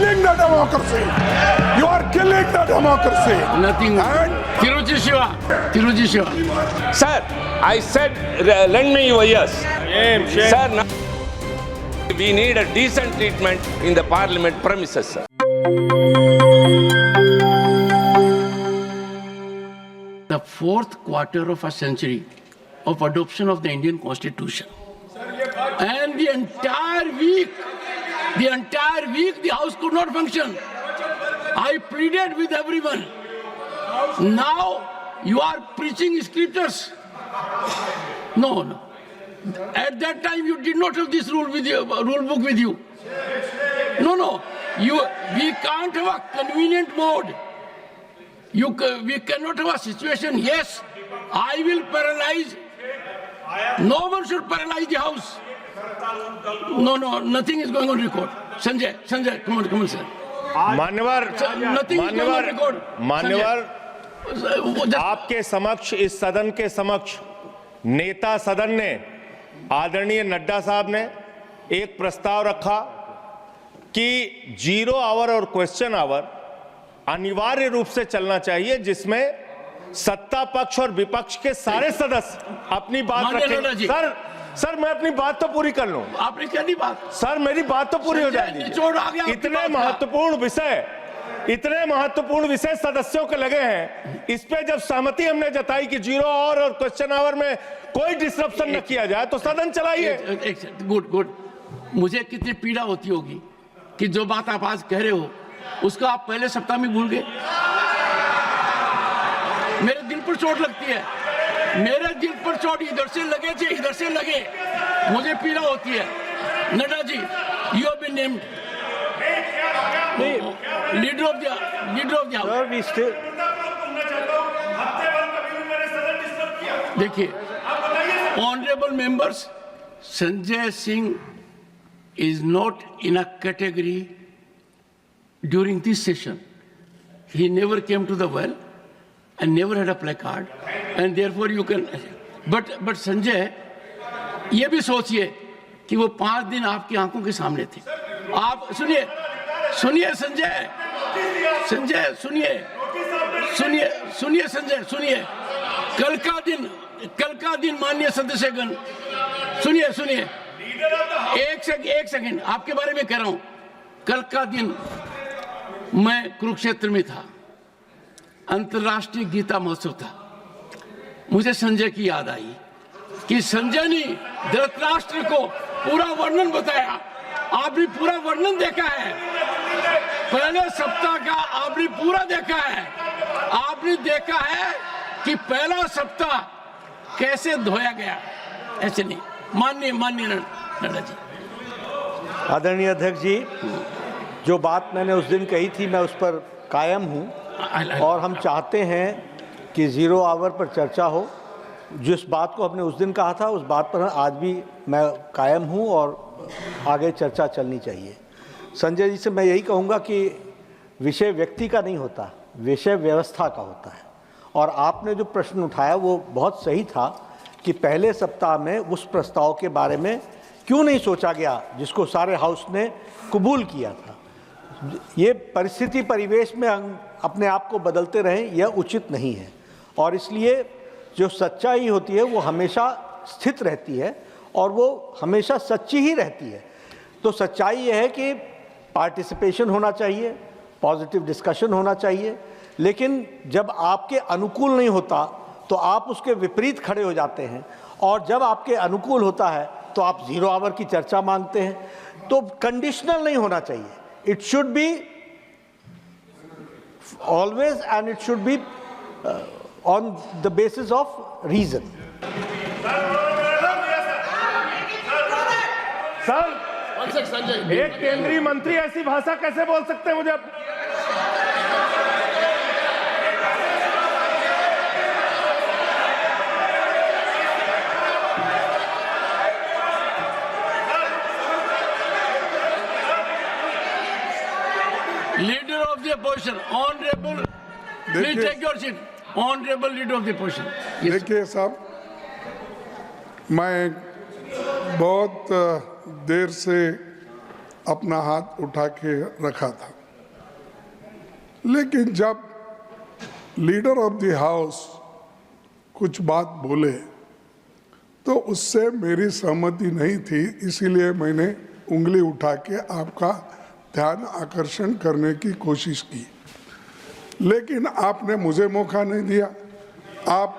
killing the democracy. You are killing the democracy. Nothing. And Tiruchi Shiva. Sir, I said, lend me your ears. Sir, now we need a decent treatment in the parliament premises, sir. The fourth quarter of a century of adoption of the Indian Constitution. And the entire week, the House could not function. I pleaded with everyone. Now you are preaching scriptures. No. At that time you did not have this rule book with you. No. We can't have a convenient mode. We cannot have a situation. Yes, I will paralyze. No one should paralyze the House. No, nothing is going on record. Sanjay, come on, sir. मान्यवर, Nothing is going on record. मान्यवर, Just- आपके समक्ष, इस सदन के समक्ष नेता सदन ने, आदरणीय नड्डा साहब ने एक प्रस्ताव रखा कि 0 आवर और क्वेश्चन आवर अनिवार्य रूप से चलना चाहिए, जिसमें सत्ता पक्ष और विपक्ष के सारे सदस्य अपनी बात माननीय नड्डा रखें। जी। सर मैं अपनी बात तो पूरी कर लूं। आपने क्या दी बात? सर मेरी बात तो पूरी हो संजय, जाएगी। निचोड़ आ गया आपकी इतने बात का। महत्वपूर्ण विषय सदस्यों के लगे हैं, इस पे जब सहमति हमने जताई कि 0 आवर और क्वेश्चन आवर में कोई डिसरप्शन न किया जाए तो सदन चलाइए। गुड। मुझे कितनी पीड़ा होती होगी कि जो बात आप आज कह रहे हो उसको आप पहले सप्ताह में भूल गए। मेरे दिल पर चोट लगती है, मेरे दिल पर चोट इधर से लगे, मुझे पीड़ा होती है। Nadda ji, you have been named leader of the house. देखिए, honourable members, Sanjay Singh is not in a category during this session. He never came to the well and never had a placard, and therefore you can. But Sanjay, ये भी सोचिए कि वो 5 दिन आपकी आंखों के सामने थे। आप सुनिए संजय, कल का दिन माननीय सदस्यगण, सुनिए, एक सेकंड आपके बारे में कह रहा हूं। कल का दिन मैं कुरुक्षेत्र में था, अंतर्राष्ट्रीय गीता महोत्सव था। मुझे संजय की याद आई कि संजय ने धृतराष्ट्र को पूरा वर्णन बताया। आपने पूरा वर्णन देखा है, पहले सप्ताह का आपने पूरा देखा है। आपने देखा है कि पहला सप्ताह कैसे धोया गया, ऐसे नहीं। माननीय नड्डा जी। आदरणीय अध्यक्ष जी, जो बात मैंने उस दिन कही थी मैं उस पर कायम हूं और हम चाहते हैं कि 0 आवर पर चर्चा हो। जिस बात को हमने उस दिन कहा था उस बात पर आज भी मैं कायम हूं और आगे चर्चा चलनी चाहिए। संजय जी से मैं यही कहूंगा कि विषय व्यक्ति का नहीं होता, विषय व्यवस्था का होता है। और आपने जो प्रश्न उठाया वो बहुत सही था कि पहले सप्ताह में उस प्रस्ताव के बारे में क्यों नहीं सोचा गया जिसको सारे हाउस ने कबूल किया था। ये परिस्थिति परिवेश में हम अपने आप को बदलते रहें, यह उचित नहीं है। और इसलिए जो सच्चाई होती है वो हमेशा स्थित रहती है और वो हमेशा सच्ची ही रहती है। तो सच्चाई यह है कि पार्टिसिपेशन होना चाहिए, पॉजिटिव डिस्कशन होना चाहिए, लेकिन जब आपके अनुकूल नहीं होता तो आप उसके विपरीत खड़े हो जाते हैं, और जब आपके अनुकूल होता है तो आप 0 आवर की चर्चा मांगते हैं। तो कंडीशनल नहीं होना चाहिए, it should be always and it should be on the basis of reason. Sir, एक केंद्रीय मंत्री ऐसी भाषा कैसे बोल सकते हैं? मुझे Leader of the opposition, honorable, please take your seat. Honorable leader of the opposition. Yes. देखिए साहब, मैं बहुत देर से अपना हाथ उठा के रखा था, लेकिन जब लीडर ऑफ द हाउस कुछ बात बोले तो उससे मेरी सहमति नहीं थी, इसीलिए मैंने उंगली उठा के आपका ध्यान आकर्षण करने की कोशिश की, लेकिन आपने मुझे मौका नहीं दिया। आप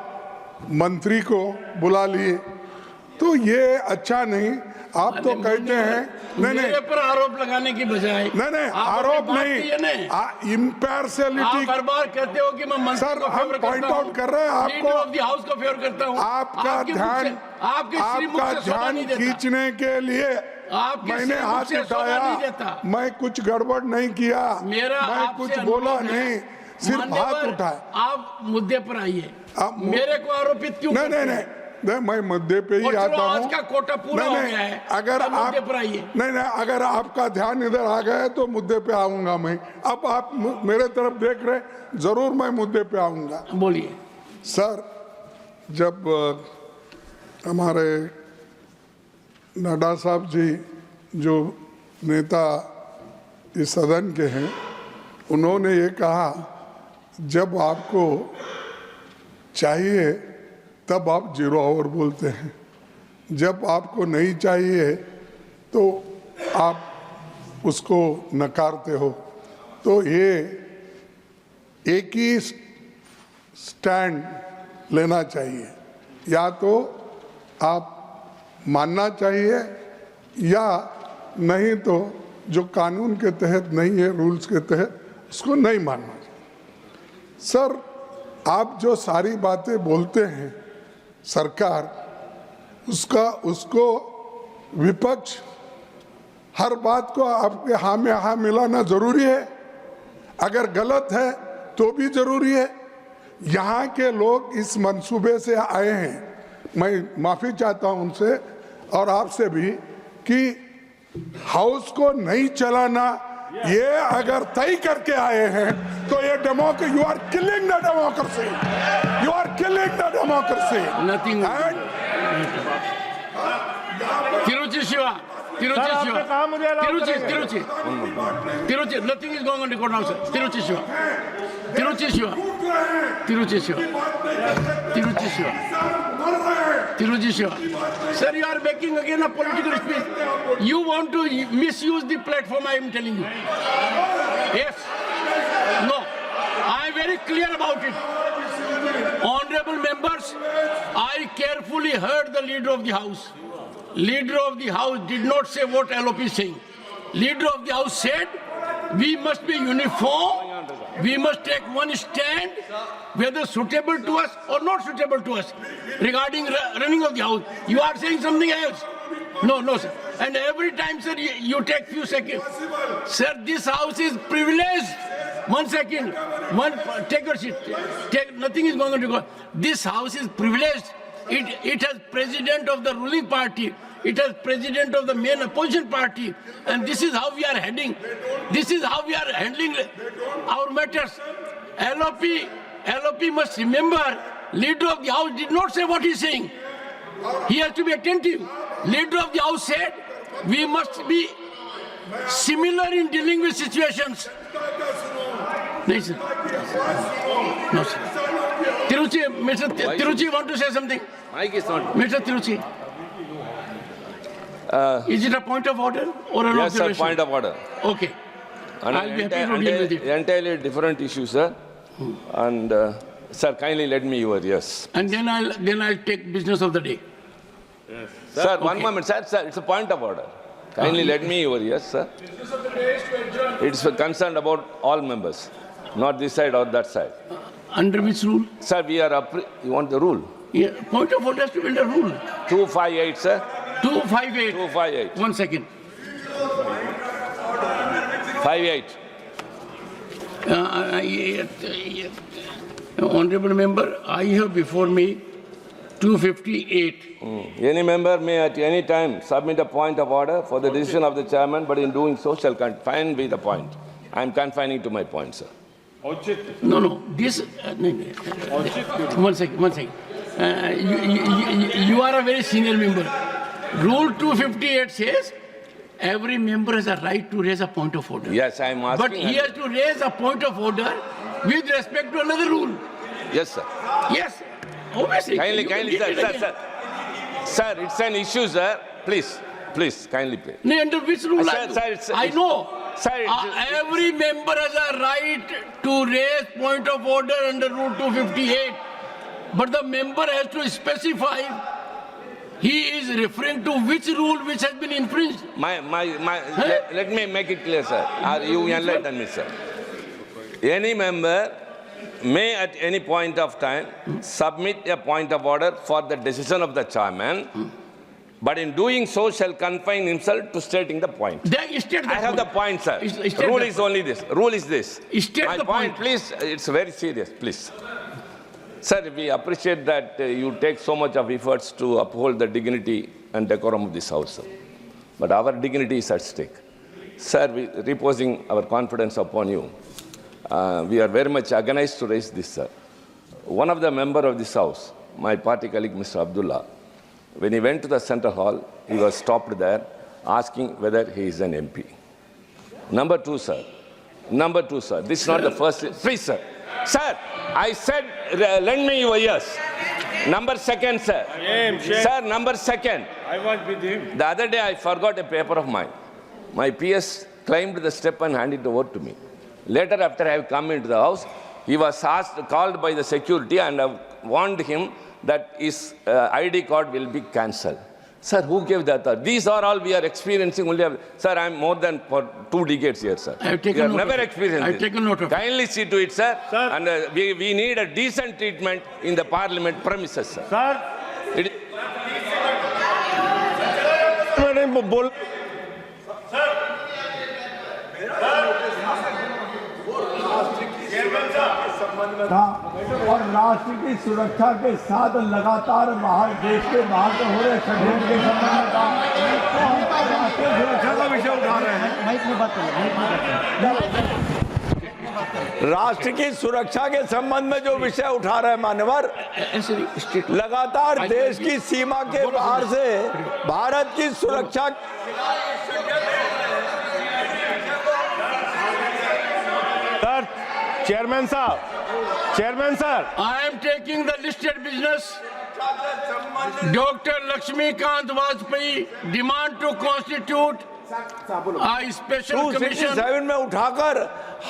मंत्री को बुला लिए, तो ये अच्छा नहीं। आप तो कहते हैं नहीं मेरे पर आरोप लगाने की बजाय नहीं आरोप नहीं, इम्पार्शियलिटी। हर बार कहते हो कि मैं मंत्री सर, को हम फेवर पॉइंट करता हूं, आउट कर रहे हैं आपको, लीडर ऑफ द हाउस को फेवर करता हूं। आपका ध्यान खींचने के लिए मैंने हाथ उठाया। मैं कुछ गड़बड़ नहीं किया, मैं कुछ बोला नहीं, सिर्फ हाथ उठाया। आप मुद्दे पर आइए, मेरे को आरोपित क्यों? नहीं, मैं मुद्दे पे ही आता हूँ। आज का कोटा पूरा हो गया है, अगर आप मुद्दे पर आइए। नहीं, अगर आपका ध्यान इधर आ गया है तो मुद्दे पे आऊंगा मैं। अब आप मेरे तरफ देख रहे, जरूर मैं मुद्दे पे आऊंगा। बोलिए सर। जब हमारे नड्डा साहब जी जो नेता इस सदन के हैं, उन्होंने ये कहा जब आपको चाहिए तब आप 0 आवर बोलते हैं, जब आपको नहीं चाहिए तो आप उसको नकारते हो। तो ये एक ही स्टैंड लेना चाहिए, या तो आप मानना चाहिए या नहीं तो जो कानून के तहत नहीं है, रूल्स के तहत, उसको नहीं मानना चाहिए। सर, आप जो सारी बातें बोलते हैं सरकार, उसको विपक्ष हर बात को आपके हाँ में हाँ मिलाना जरूरी है, अगर गलत है तो भी जरूरी है। यहाँ के लोग इस मंसूबे से आए हैं, मैं माफी चाहता हूँ उनसे और आपसे भी, कि हाउस को नहीं चलाना, ये अगर तय करके आए हैं तो ये democracy, you are killing the democracy, you are killing the democracy. Nothing. Tiruchi Siva, Tiruchi Siva, Tiruchi, nothing is going on record now, sir. Tiruchi Shiva, Tiruchi Shiva, Tiruchi Shiva, Tiruchi Shiva, Tiruchi Shiva. Sir, you are making again a political speech. You want to misuse the platform, I am telling you. Yes. No. I am very clear about it. Honorable members, I carefully heard the leader of the house. Leader of the house did not say what LOP is saying. Leader of the house said, we must be uniform, we must take one stand, whether suitable to us or not suitable to us, regarding running of the house. You are saying something else. No, sir. And every time, sir, you take few seconds. Sir, this house is privileged. 1 second. Take your seat. Nothing is going on to go. This house is privileged. It has president of the ruling party. It has president of the main opposition party. And this is how we are heading. This is how we are handling our matters. LOP must remember, leader of the house did not say what he is saying. He has to be attentive. Leader of the house said, we must be similar in dealing with situations. No, sir. No, sir. Tiruchi, Mr. Tiruchi want to say something? Mike is not. Mr. Tiruchi. Is it a point of order or an Yes, observation? sir, point of order. Okay. I'll be happy to deal with it. Entirely different issue, sir. And, sir, kindly let me hear, yes. And then I'll take business of the day. Yes. Sir, one moment, sir, it's a point of order. Kindly let me hear, yes, sir. It's concerned about all members, not this side or that side. Under which rule? Sir, you want the rule? Yeah, point of order has to be under rule. 258, sir. 258. 258. 1 second. 58. Honorable member, I have before me 258. Any member may at any time submit a point of order for the decision of the chairman, but in doing so shall confine with the point. I am confining to my point, sir. No. This. 1 second. You are a very senior member. Rule 258 says every member has a right to raise a point of order. Yes, I am asking. But he has to raise a point of order with respect to another rule. Yes, sir. Yes, obviously. Kindly, You can kindly, get sir, it sir, again. sir. Sir, it's an issue, sir. Please, please, kindly play. No, under which rule? Sir, I do? sir, I know. Sir, Every member has a right to raise point of order under Rule 258. But the member has to specify he is referring to which rule which has been infringed. Let me make it clear, sir. You enlighten me, sir. Any member may at any point of time submit a point of order for the decision of the chairman, but in doing so shall confine himself to stating the point. I have the point, sir. Rule is only this. Rule is this. My point, please, it's very serious, please. Sir, we appreciate that you take so much of efforts to uphold the dignity and decorum of this house, sir. But our dignity is at stake. Sir, reposing our confidence upon you, we are very much agonized to raise this, sir. One of the members of this house, my party colleague, Mr. Abdullah, when he went to the Central Hall, he was stopped there asking whether he is an MP. Number two, sir, this is not the first. Please, sir. Sir, I said, lend me your ears. Number second, sir. Sir, number second. I was with him. The other day, I forgot a paper of mine. My PS climbed the step and handed it over to me. Later, after I have come into the house, he was called by the security, and I warned him that his ID card will be cancelled. Sir, who gave that? These are all we are experiencing only. Sir, I am more than for 2 decades here, sir. I have taken we have note never of it. experienced I have this. taken note of it. Kindly see to it, sir. Sir. And we need a decent treatment in the parliament premises, sir. Sir, It, मैंने बोल और राष्ट्र की सुरक्षा के साथ लगातार बाहर देश के बाहर से हो रहे षड्यंत्र के संबंध में राष्ट्रीय सुरक्षा का विषय उठा रहे हैं। राष्ट्र की सुरक्षा के संबंध में जो विषय उठा रहे हैं मान्यवर, लगातार देश की सीमा के बाहर से भारत की सुरक्षा सर, चेयरमैन साहब, I am taking the listed business. Dr. Lakshmikant Vajpayee demand to constitute a special commission. 267 में उठाकर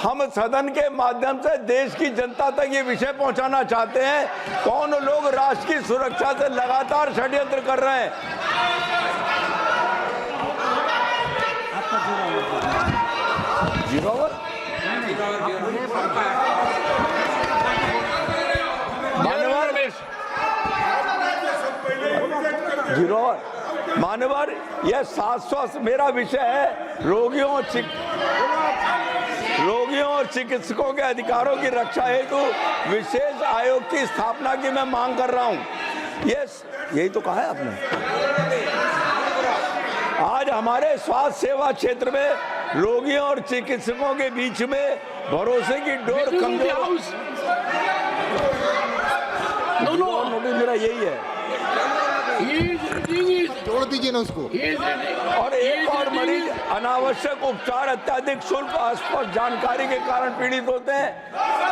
हम सदन के माध्यम से देश की जनता तक ये विषय पहुंचाना चाहते हैं कौन लोग राष्ट्र की सुरक्षा से लगातार षड्यंत्र कर रहे हैं। मानवर यह 700 मेरा विषय है रोगियों और चिकित्सकों के अधिकारों की रक्षा हेतु विशेष आयोग की स्थापना की मैं मांग कर रहा हूं। यही तो कहा है आपने। आज हमारे स्वास्थ्य सेवा क्षेत्र में रोगियों और चिकित्सकों के बीच में भरोसे की डोर कमजोर। नोटिस मेरा यही है। छोड़ दीजिए ना उसको। और एक और मरीज अनावश्यक उपचार अत्यधिक शुल्क अस्पष्ट जानकारी के कारण पीड़ित होते हैं।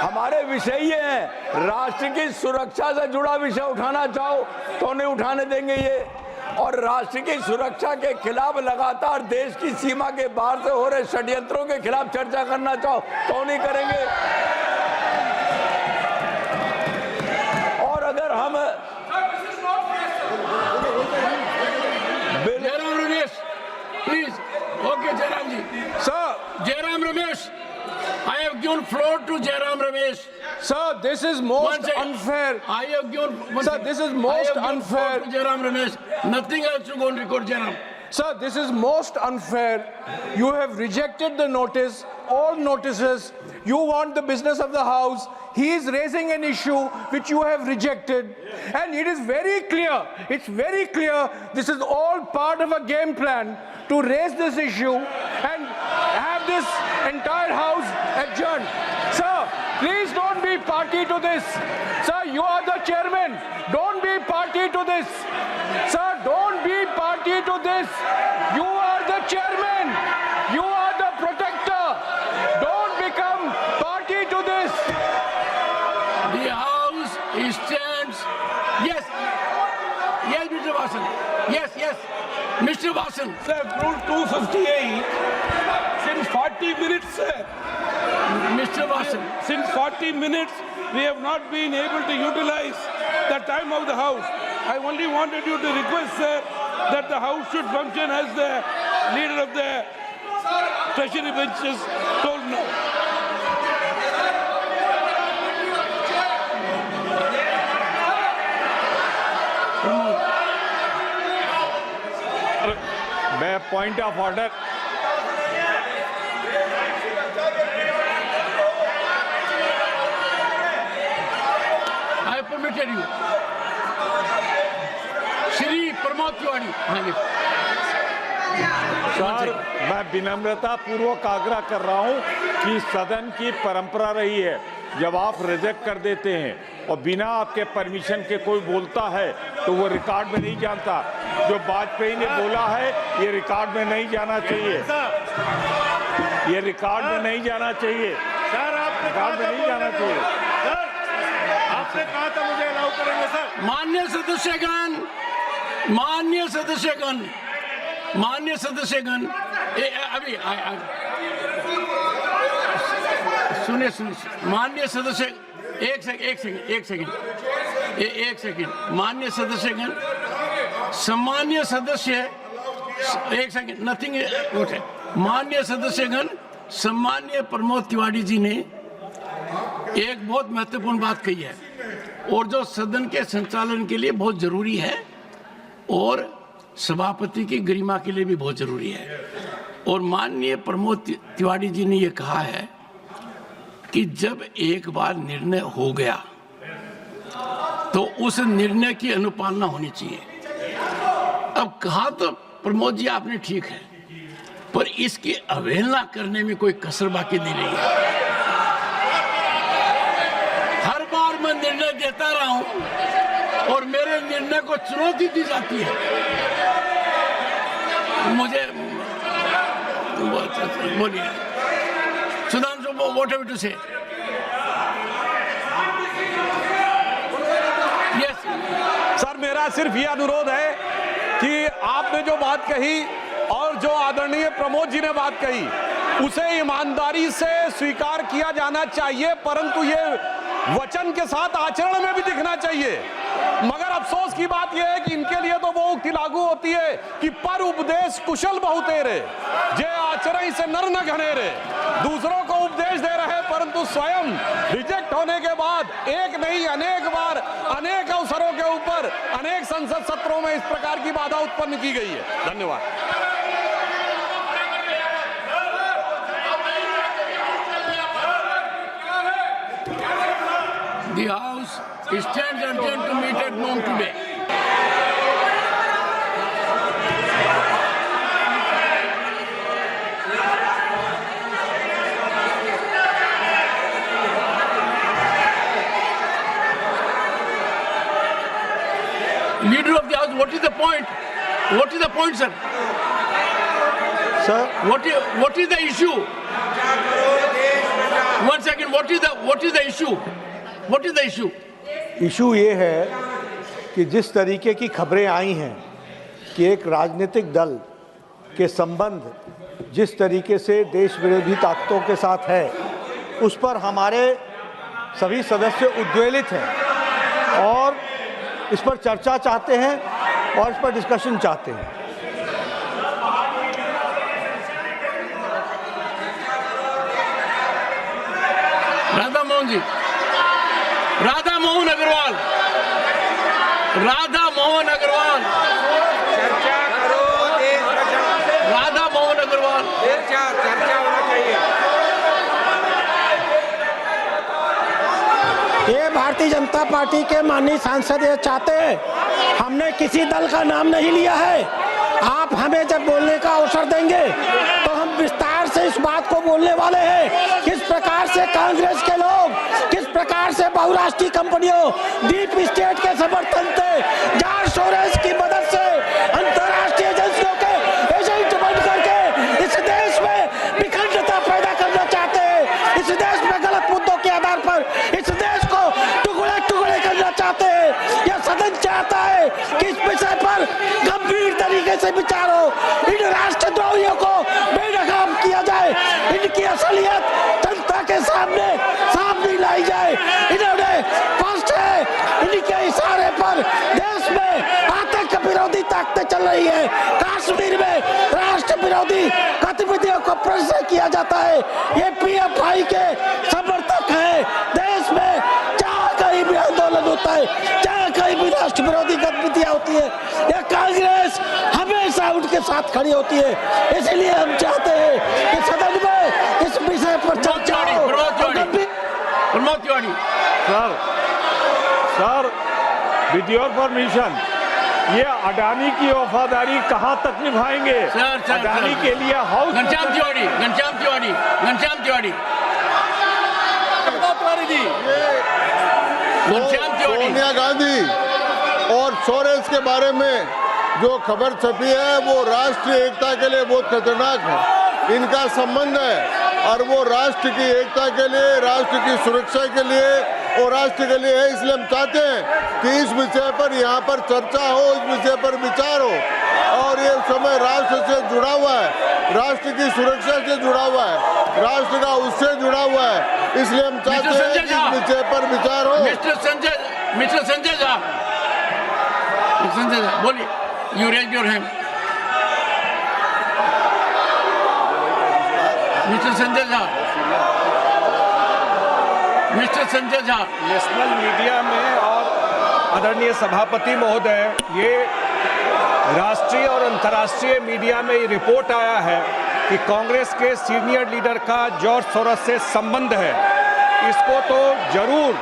हमारे विषय ये है, राष्ट्र की सुरक्षा से जुड़ा विषय उठाना चाहो तो नहीं उठाने देंगे ये, और राष्ट्र की सुरक्षा के खिलाफ लगातार देश की सीमा के बाहर से हो रहे षड्यंत्रों के खिलाफ चर्चा करना चाहो तो नहीं करेंगे। और अगर हम Jairam Ramesh, please. Okay, Jairam ji. Sir, Jairam Ramesh. I have given floor to Jairam Ramesh. sir, this is most unfair. I have given. Sir, this is most unfair. Jairam Ramesh. Nothing else to go and record, Jairam. Sir, this is most unfair. You have rejected the notice, all notices. You want the business of the house. He is raising an issue which you have rejected. And it is very clear, it's very clear, this is all part of a game plan to raise this issue and have this entire house adjourned. Sir, please don't be party to this. Sir, you are the chairman. Don't be party to this. Sir, don't be party to this. You are the chairman. You are the protector. Don't become party to this. The House stands. Yes. Yes, Mr. Vasan. Yes, yes. Mr. Vasan. Sir, Rule 258, since 40 minutes, sir. Mr. Vasan. Since 40 minutes, we have not been able to utilize the time of the House. I only wanted you to request, sir, that the House should function as the leader of the Treasury benches told now. मैं point of order I permitted you. Shri Pramod Tiwari. हाँ जी. Sir, मैं विनम्रता पूर्वक आग्रह कर रहा हूं कि सदन की परंपरा रही है जब आप रिजेक्ट कर देते हैं और बिना आपके परमिशन के कोई बोलता है तो वो रिकॉर्ड में नहीं जाता। जो वाजपेयी ने बोला है ये रिकॉर्ड में नहीं जाना चाहिए, ये रिकॉर्ड में नहीं जाना चाहिए सर, आपने रिकॉर्ड में नहीं जाना चाहिए सर, आपने कहा था मुझे अलाउ करेंगे सर। माननीय सदस्यगण, अभी सुनिए, माननीय सदस्य, एक सेकंड, माननीय सदस्यगण, सम्मान्य सदस्य, एक सेकंड, नथिंग वोट है। माननीय सदस्यगण, सम्मान्य प्रमोद तिवारी जी ने एक बहुत महत्वपूर्ण बात कही है और जो सदन के संचालन के लिए बहुत जरूरी है और सभापति की गरिमा के लिए भी बहुत जरूरी है। और माननीय प्रमोद तिवारी जी ने यह कहा है कि जब एक बार निर्णय हो गया तो उस निर्णय की अनुपालना होनी चाहिए। अब कहा तो प्रमोद जी आपने ठीक है, पर इसकी अवहेलना करने में कोई कसर बाकी नहीं रही है। हर बार मैं निर्णय देता रहा हूं और मेरे निर्णय को चुनौती दी जाती है। मुझे बोलिए सुधांशु, व्हाट हैव टू से? यस सर, मेरा सिर्फ ये अनुरोध है कि आपने जो बात कही और जो आदरणीय प्रमोद जी ने बात कही उसे ईमानदारी से स्वीकार किया जाना चाहिए, परंतु ये वचन के साथ आचरण में भी दिखना चाहिए। मगर अफसोस की बात यह है कि इनके लिए तो वो उक्ति लागू होती है कि पर उपदेश कुशल बहुतेरे, जे आचरण से नर न घनेरे। दूसरों को उपदेश दे रहे परंतु स्वयं रिजेक्ट होने के बाद एक नहीं अनेक बार अनेक अवसरों के ऊपर अनेक संसद सत्रों में इस प्रकार की बाधा उत्पन्न की गई है। धन्यवाद। The House stands adjourned to meet at noon today. Leader of the House, what is the point? What is the point, sir? Sir, What is the issue? One second. What is the issue? What is the issue? Issue ये है कि जिस तरीके की खबरें आई हैं कि एक राजनीतिक दल के संबंध जिस तरीके से देश विरोधी ताकतों के साथ है, उस पर हमारे सभी सदस्य उद्वेलित हैं और इस पर चर्चा चाहते हैं और इस पर डिस्कशन चाहते हैं। राधा मोहन जी, राधा मोहन अग्रवाल, चर्चा करो, राधा मोहन अग्रवाल, चर्चा होना चाहिए। ये भारतीय जनता पार्टी के माननीय सांसद ये चाहते हैं, हमने किसी दल का नाम नहीं लिया है। आप हमें जब बोलने का अवसर देंगे तो हम विस्तार से इस बात को बोलने वाले हैं, किस प्रकार से कांग्रेस के लोग, किस प्रकार से बहुराष्ट्रीय कंपनियों, डीप स्टेट के समर्थन से, जॉर्ज सोरोस की मदद से, अंतर्राष्ट्रीय एजेंसियों के एजेंट बनकर इस देश में गलत मुद्दों के आधार पर इस देश को टुकड़े टुकड़े करना चाहते हैं। यह सदन चाहता है कि इस विषय पर गंभीर तरीके से विचार हो, इन राष्ट्रद्रोहियों को बेनकाब किया जाए, इनकी असलियत जनता के सामने सामने लाई जाए। इन्होंने स्पष्ट है, इनके इशारे पर देश में आतंक विरोधी ताकतें चल रही है। कश्मीर में राष्ट्र विरोधी गतिविधियों को प्रदर्शित किया जाता है। ये PFI के समर्थक है। देश में जहाँ कहीं भी आंदोलन होता है, जहाँ कहीं भी राष्ट्र विरोधी गतिविधियां होती है, यह कांग्रेस हमेशा उनके साथ खड़ी होती है। इसलिए हम चाहते हैं कि सदन में इस विषय पर चर्चा हो। सर विद योर परमिशन, ये अडानी की वफादारी कहाँ तक निभाएंगे? अडानी के लिए हाउस घनश्याम तिवारी सोनिया गांधी और सोरेस के बारे में जो खबर छपी है वो राष्ट्रीय एकता के लिए बहुत खतरनाक है। इनका संबंध है और वो राष्ट्र की एकता के लिए, राष्ट्र की सुरक्षा के लिए और राष्ट्र के लिए है। इसलिए हम चाहते हैं कि इस विषय पर यहाँ पर चर्चा हो, इस विषय पर विचार हो। और ये समय राष्ट्र से जुड़ा हुआ है, राष्ट्र की सुरक्षा से जुड़ा हुआ है, राष्ट्र का उससे जुड़ा हुआ है। इसलिए हम चाहते हैं कि इस विषय पर विचार हो। मिस्टर संजय झा, बोलिए, you raise your hand. Mister Sanjay Jha, national media में और आदरणीय सभापति महोदय, ये राष्ट्रीय और अंतर्राष्ट्रीय मीडिया में ये रिपोर्ट आया है कि कांग्रेस के सीनियर लीडर का जॉर्ज सोरोस से संबंध है। इसको तो जरूर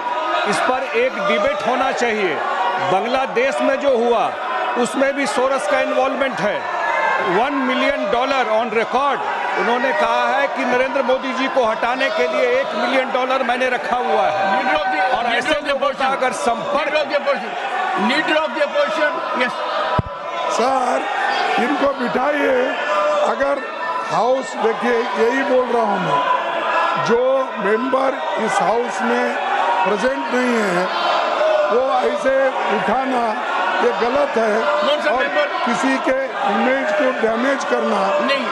इस पर एक डिबेट होना चाहिए। बांग्लादेश में जो हुआ उसमें भी सोरोस का इन्वॉल्वमेंट है। $1 मिलियन ऑन रिकॉर्ड उन्होंने कहा है कि नरेंद्र मोदी जी को हटाने के लिए $1 मिलियन मैंने रखा हुआ है। और ऐसे लोगों का अगर संपर्क leader of the opposition, yes sir, इनको बिठाइए। अगर हाउस, देखिए यही बोल रहा हूँ मैं, जो मेंबर इस हाउस में प्रेजेंट नहीं है वो ऐसे उठाना ये गलत है और किसी के इमेज को डैमेज करना नहीं।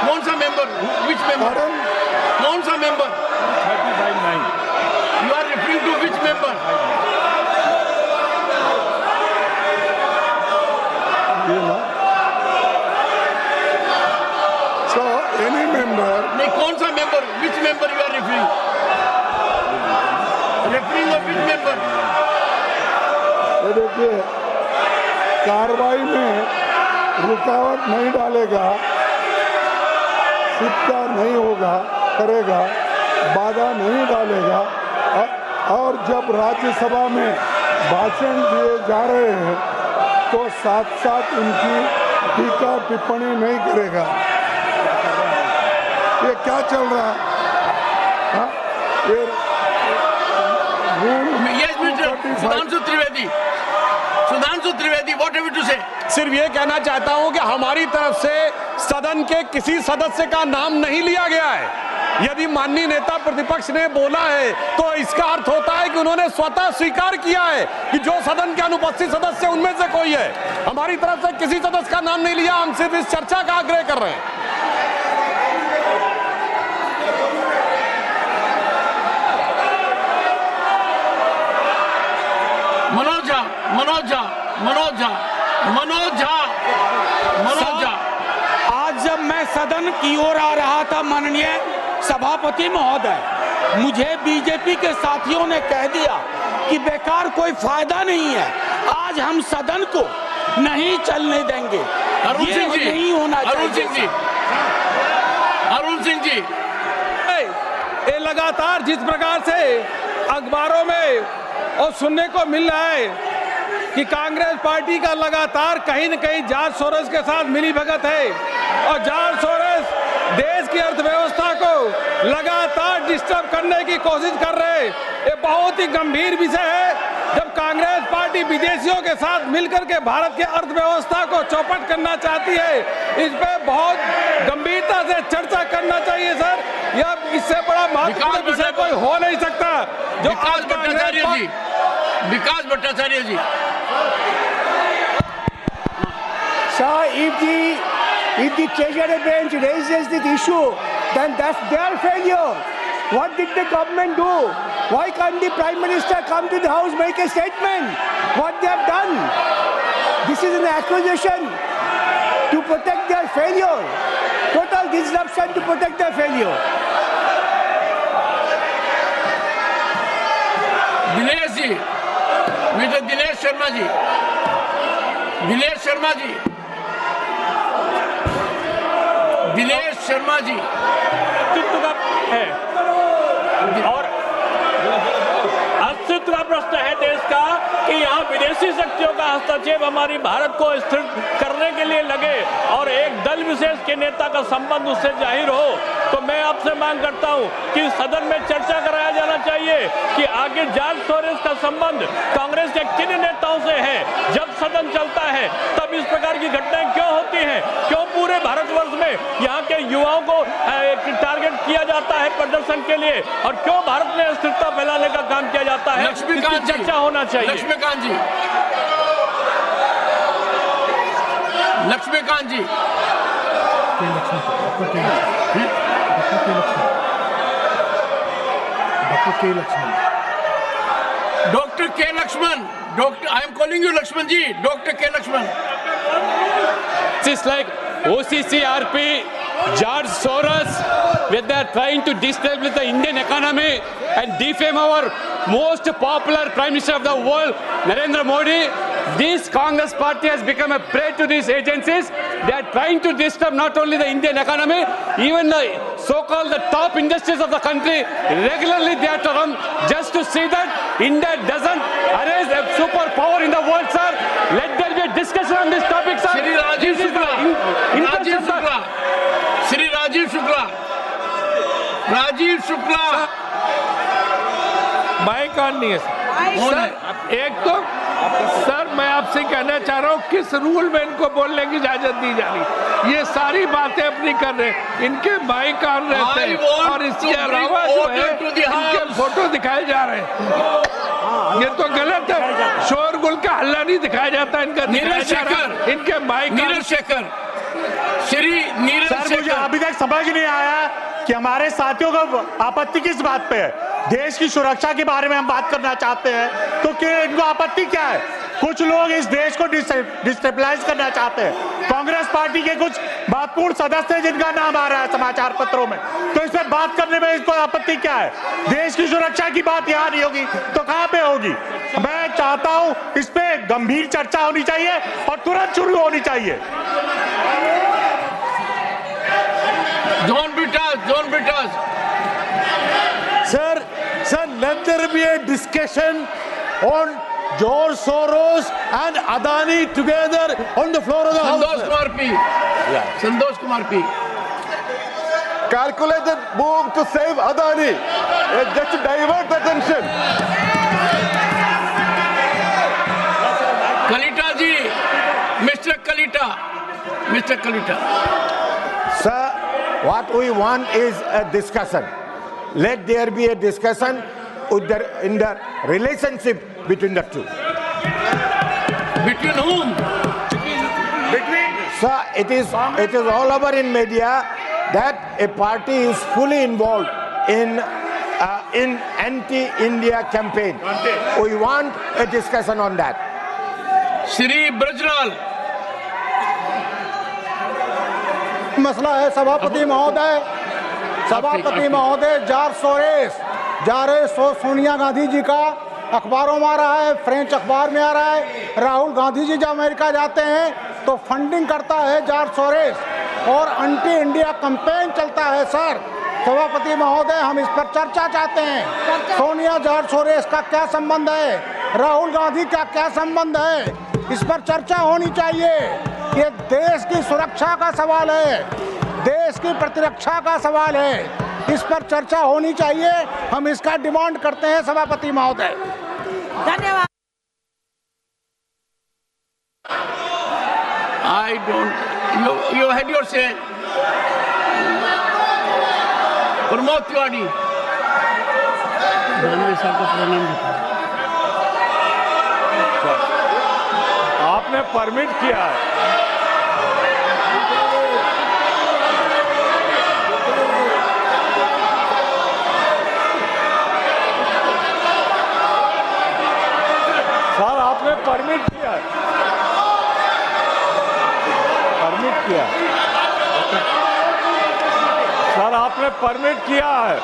कौन सा मेंबर? Which member? कौन सा member? 35-9 you are referring to which member? So any member, नहीं, कौन सा member? Which member you are referring? Referring of which member? ये देखिए, कार्रवाई में रुकावट नहीं डालेगा, सिक्का नहीं होगा, करेगा, बाधा नहीं डालेगा। और जब राज्यसभा में भाषण दिए जा रहे हैं तो साथ साथ उनकी टीका टिप्पणी नहीं करेगा। ये क्या चल रहा है? हाँ? ये Sudhanshu Trivedi, what have you to say? सिर्फ ये कहना चाहता हूं कि हमारी तरफ से सदन के किसी सदस्य का नाम नहीं लिया गया है। यदि माननीय नेता प्रतिपक्ष ने बोला है तो इसका अर्थ होता है कि उन्होंने स्वतः स्वीकार किया है कि जो सदन के अनुपस्थित सदस्य उनमें से कोई है। हमारी तरफ से किसी सदस्य का नाम नहीं लिया, हम सिर्फ इस चर्चा का आग्रह कर रहे हैं। मनोज झा, आज जब मैं सदन की ओर आ रहा था, माननीय सभापति महोदय, मुझे बीजेपी के साथियों ने कह दिया कि बेकार कोई फायदा नहीं है, आज हम सदन को नहीं चलने देंगे। ये नहीं होना चाहिए। अरुण सिंह जी, ये लगातार जिस प्रकार से अखबारों में और सुनने को मिल रहा है कि कांग्रेस पार्टी का लगातार कहीं न कहीं जॉर्ज सोरोस के साथ मिली भगत है और जॉर्ज सोरोस देश की अर्थव्यवस्था को लगातार डिस्टर्ब करने की कोशिश कर रहे हैं। ये बहुत ही गंभीर विषय है जब कांग्रेस पार्टी विदेशियों के साथ मिलकर के भारत की अर्थव्यवस्था को चौपट करना चाहती है, इस पे बहुत गंभीरता से चर्चा करना चाहिए सर। यह इससे बड़ा महत्वपूर्ण विषय कोई हो नहीं सकता। जो विकास भट्टाचार्य जी Sir, if the Treasury bench raises this issue, then that's their failure. What did the government do? Why can't the Prime Minister come to the House, make a statement? What they have done? This is an accusation to protect their failure. Total disruption to protect their failure. Dinesh ji, mister Dinesh Sharma ji, Dinesh Sharma ji, Dinesh Sharma ji है और अस्तित्व का प्रश्न है देश का कि यहाँ विदेशी शक्तियों का हस्तक्षेप हमारी भारत को स्थिर करने के लिए लगे और एक दल विशेष के नेता का संबंध उससे जाहिर हो, तो मैं आपसे मांग करता हूँ कि सदन में चर्चा कराया जाना चाहिए कि आगे जॉर्ज सोरोस का संबंध कांग्रेस के किन नेताओं से है। जब सदन चलता है तब इस प्रकार की घटनाएं क्यों होती हैं? क्यों पूरे भारतवर्ष में यहाँ के युवाओं को टारगेट किया जाता है प्रदर्शन के लिए, और क्यों भारत में अस्थिरता फैलाने का काम किया जाता है? इसकी चर्चा होना चाहिए। Laxmikant ji, Laxmikant ji, doctor K Laxman, doctor, I am calling you Laxman ji, doctor K Laxman. It's like OCCRP, George Soros, where they are trying to destabilize the Indian economy and defame our most popular Prime Minister of the world, Narendra Modi. This Congress party has become a prey to these agencies. They are trying to disturb not only the Indian economy, even the so-called the top industries of the country. Regularly they are to come just to see that India doesn't erase a superpower in the world, sir. Let there be a discussion on this topic, sir. Shri Rajiv Shukla, Rajiv Shukla, Shri Rajiv Shukla, Rajiv Shukla, mic on नहीं है sir. एक तो sir मैं आपसे कहना चाह रहा हूँ किस रूल में इनको बोलने की इजाजत दी जा रही। ये सारी बातें अपनी कर रहे हैं, इनके माइक ऑन रहते हैं और इसके अलावा जो है इनके फोटो दिखाए जा रहे हैं। ये तो गलत है, शोरगुल का हल्ला नहीं दिखाया जाता, इनका दिखाया जा रहा है। इनके माइक नीरज शेखर, श्री नीरज शेखर। मुझे अभी तक समझ नहीं आया कि हमारे साथियों को आपत्ति किस बात पे है। देश की सुरक्षा के बारे में हम बात करना चाहते हैं, तो क्या इनको आपत्ति क्या है? कुछ लोग इस देश को डिस्टेबलाइज करना चाहते हैं। कांग्रेस पार्टी के कुछ महत्वपूर्ण सदस्य जिनका नाम आ रहा है समाचार पत्रों में, तो इस पर बात करने में इसको आपत्ति क्या है? देश की सुरक्षा की बात यहाँ नहीं होगी तो कहाँ पे होगी? मैं चाहता हूँ इस पे गंभीर चर्चा होनी चाहिए और तुरंत शुरू होनी चाहिए। John Britas. Sir, let there be a discussion on George Soros and Adani together on the floor of the House. Santosh Kumar P. Calculated move to save Adani, just to divert the attention. Kalita ji, Mr. Kalita. Sir, what we want is a discussion. Let there be a discussion in the relationship between the two. Between whom? Sir, it is all over in media that a party is fully involved in anti-India campaign. We want a discussion on that. Shri Brajlal. मसला है सभापति महोदय, George Soros Sonia Gandhi ji का अखबारों में आ रहा है, French अखबार में आ रहा है। राहुल गांधी जी जब अमेरिका जाते हैं तो फंडिंग करता है जॉर्ज सोरोस और एंटी इंडिया कैंपेन चलता है। सर सभापति महोदय, हम इस पर चर्चा चाहते हैं। सोनिया जॉर्ज सोरोस का क्या संबंध है, राहुल गांधी का क्या संबंध है, इस पर चर्चा होनी चाहिए। ये देश की सुरक्षा का सवाल है, देश की प्रतिरक्षा का सवाल है, इस पर चर्चा होनी चाहिए। हम इसका डिमांड करते हैं सभापति महोदय। धन्यवाद। I don't. You had your say. Pramod Tiwari, Danve साहब का प्रणाम लिखा। आपने परमिट किया है। सर आपने परमिट किया है। परमिट किया सर, आपने परमिट किया है।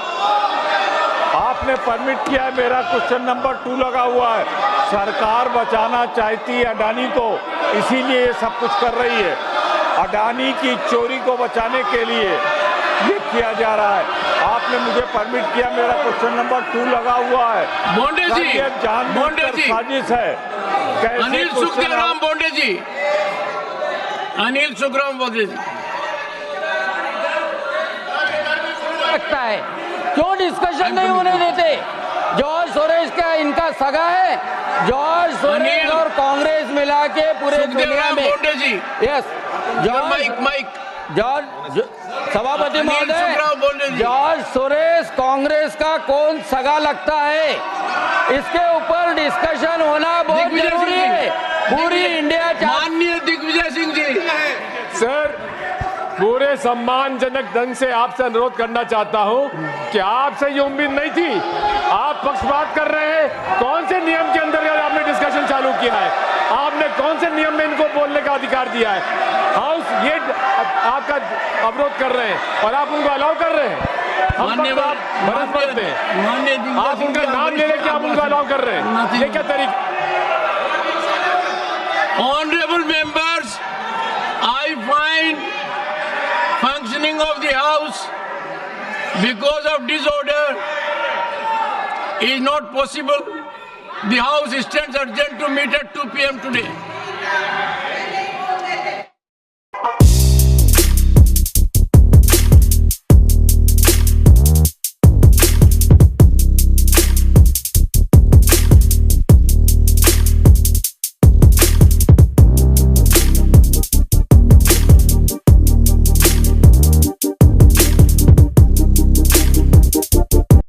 आपने परमिट किया है। मेरा क्वेश्चन नंबर 2 लगा हुआ है। सरकार बचाना चाहती है अडानी को, इसीलिए ये सब कुछ कर रही है। अडानी की चोरी को बचाने के लिए ये किया जा रहा है। आपने मुझे परमिट किया। मेरा क्वेश्चन नंबर 2 लगा हुआ है। बोंडे जी, ये जानबूझकर साजिश है। कैसे अनिल सुखराम बोंडे जी, अनिल सुखराम बोंडे जी, लगता है क्यों डिस्कशन नहीं होने देते? जॉर्ज सोरेस का इनका सगा है। जॉर्ज सोरेस और कांग्रेस मिला के पूरे दुनिया में, यस जॉर्ज सभापति महोदय, जॉर्ज सोरेस कांग्रेस का कौन सगा लगता है? इसके ऊपर डिस्कशन होना बहुत जरूरी है। पूरी इंडिया। माननीय दिग्विजय सिंह जी, सर पूरे सम्मानजनक ढंग से आपसे अनुरोध करना चाहता हूं कि आपसे ये उम्मीद नहीं थी। आप पक्षपात कर रहे हैं। कौन से नियम के अंतर्गत आपने डिस्कशन चालू किया है? आपने कौन से नियम में इनको बोलने का अधिकार दिया है? हाउस ये आपका अवरोध कर रहे हैं और आप उनको अलाउ कर रहे हैं। हम बरस पड़ते हैं। आप उनका नाम ले लेके आप उनको अलाउ कर रहे हैं। ये क्या तरीका? Honorable members, I find functioning of the House because of disorder is not possible. The House stands urgent to meet at 2 p.m. today.